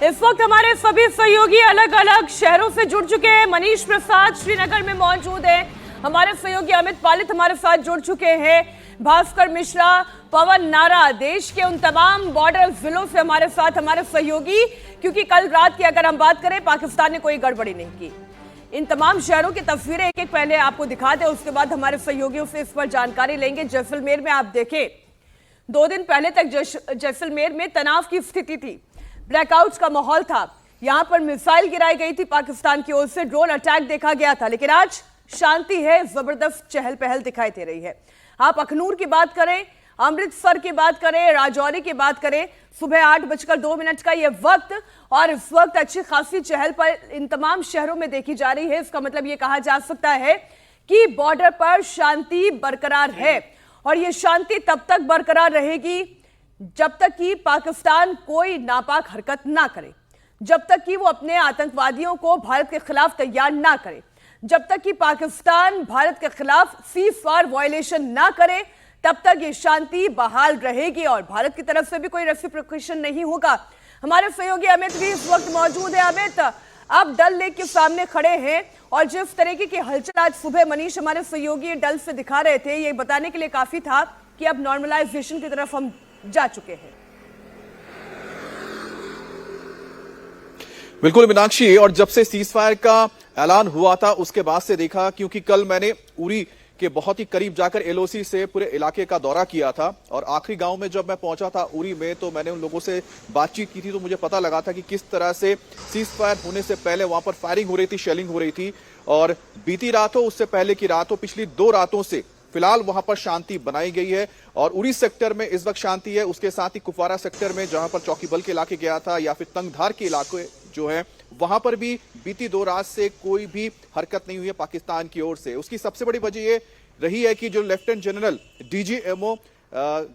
इस वक्त हमारे सभी सहयोगी अलग अलग शहरों से जुड़ चुके हैं। मनीष प्रसाद श्रीनगर में मौजूद हैं, हमारे सहयोगी अमित पालित हमारे साथ जुड़ चुके हैं, भास्कर मिश्रा, पवन नारा, देश के उन तमाम बॉर्डर जिलों से हमारे साथ हमारे सहयोगी, क्योंकि कल रात की अगर हम बात करें पाकिस्तान ने कोई गड़बड़ी नहीं की। इन तमाम शहरों की तस्वीरें एक एक पहले आपको दिखा दें, उसके बाद हमारे सहयोगियों से इस पर जानकारी लेंगे। जैसलमेर में आप देखें, 2 दिन पहले तक जैसलमेर में तनाव की स्थिति थी, ब्लैकआउट्स का माहौल था, यहां पर मिसाइल गिराई गई थी पाकिस्तान की ओर से, ड्रोन अटैक देखा गया था, लेकिन आज शांति है, जबरदस्त चहल पहल दिखाई दे रही है। आप अखनूर की बात करें, अमृतसर की बात करें, राजौरी की बात करें, सुबह 8:02 का यह वक्त, और इस वक्त अच्छी खासी चहल पहल इन तमाम शहरों में देखी जा रही है। इसका मतलब यह कहा जा सकता है कि बॉर्डर पर शांति बरकरार है, और यह शांति तब तक बरकरार रहेगी जब तक कि पाकिस्तान कोई नापाक हरकत ना करे, जब तक कि वो अपने आतंकवादियों को भारत के खिलाफ तैयार ना करे, जब तक कि पाकिस्तान भारत के खिलाफ सीज़फायर वायलेशन ना करे, तब तक ये शांति बहाल रहेगी और भारत की तरफ से भी कोई रेसिप्रोकेशन नहीं होगा। हमारे सहयोगी अमित भी इस वक्त मौजूद है। अमित, आप डल लेक के सामने खड़े हैं और जिस तरीके की हलचल आज सुबह मनीष हमारे सहयोगी डल से दिखा रहे थे, ये बताने के लिए काफी था कि अब नॉर्मलाइजेशन की तरफ हम जा चुके हैं। बिल्कुल मीनाक्षी, और जब से सीज फायर का ऐलान हुआ था उसके बाद से देखा, क्योंकि कल मैंने उरी के बहुत ही करीब जाकर एलओसी से पूरे इलाके का दौरा किया था, और आखिरी गांव में जब मैं पहुंचा था उरी में, तो मैंने उन लोगों से बातचीत की थी, तो मुझे पता लगा था कि किस तरह से सीज फायर होने से पहले वहां पर फायरिंग हो रही थी, शेलिंग हो रही थी, और बीती रात हो उससे पहले की रात हो, पिछली 2 रातों से फिलहाल वहां पर शांति बनाई गई है। और उरी सेक्टर में इस वक्त शांति है, उसके साथ ही कुपवारा सेक्टर में जहां पर चौकी बल के इलाके गया था, या फिर तंगधार के इलाके जो है, वहां पर भी बीती 2 रात से कोई भी हरकत नहीं हुई है पाकिस्तान की ओर से। उसकी सबसे बड़ी वजह यह रही है कि जो लेफ्टिनेंट जनरल डीजीएमओ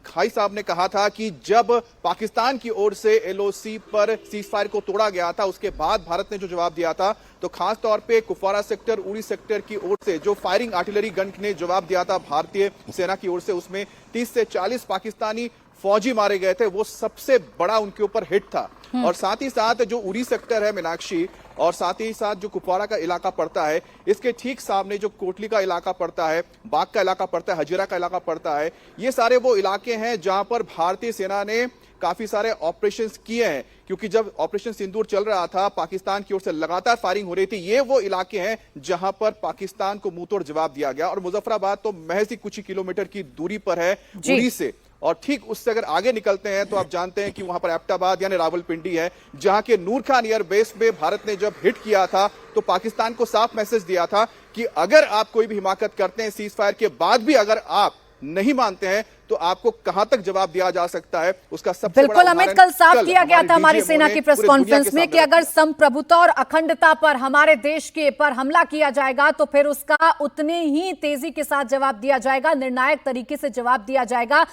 खाई साहब ने कहा था कि जब पाकिस्तान की ओर से एलओसी पर सीज फायर को तोड़ा गया था, उसके बाद भारत ने जो जवाब दिया था, तो खास तौर पे कुपवारा सेक्टर, उरी सेक्टर की ओर से जो फायरिंग आर्टिलरी गन ने जवाब दिया था भारतीय सेना की ओर से, उसमें 30 से 40 पाकिस्तानी फौजी मारे गए थे, वो सबसे बड़ा उनके ऊपर हिट था। और साथ ही साथ जो उरी सेक्टर है मीनाक्षी, और साथ ही साथ जो कुपवारा का इलाका पड़ता है, इसके ठीक सामने जो कोटली का इलाका पड़ता है, बाग का इलाका पड़ता है, हजीरा का इलाका पड़ता है, ये सारे वो इलाके हैं जहां पर भारतीय सेना ने काफी सारे ऑपरेशंस किए हैं। क्योंकि जब ऑपरेशन सिंदूर चल रहा था, पाकिस्तान की ओर से लगातार फायरिंग हो रही थी, ये वो इलाके हैं जहां पर पाकिस्तान को मुंहतोड़ जवाब दिया गया। और मुजफ्फराबाद तो महज ही कुछ ही किलोमीटर की दूरी पर है उरी से, और ठीक उससे अगर आगे निकलते हैं तो आप जानते हैं कि वहां पर एबटाबाद यानी रावलपिंडी है, जहां के नूर खान एयर बेस पे भारत ने जब हिट किया था, तो पाकिस्तान को साफ मैसेज दिया था कि अगर आप कोई भी हिमाकत करते हैं, सीज फायर के बाद भी अगर आप नहीं मानते हैं, तो आपको कहां तक जवाब दिया जा सकता है, उसका सबसे बिल्कुल अमित, कल साफ किया गया था हमारी सेना की प्रेस कॉन्फ्रेंस में कि अगर संप्रभुता और अखंडता पर, हमारे देश के पर हमला किया जाएगा तो फिर उसका उतने ही तेजी के साथ जवाब दिया जाएगा, निर्णायक तरीके से जवाब दिया जाएगा।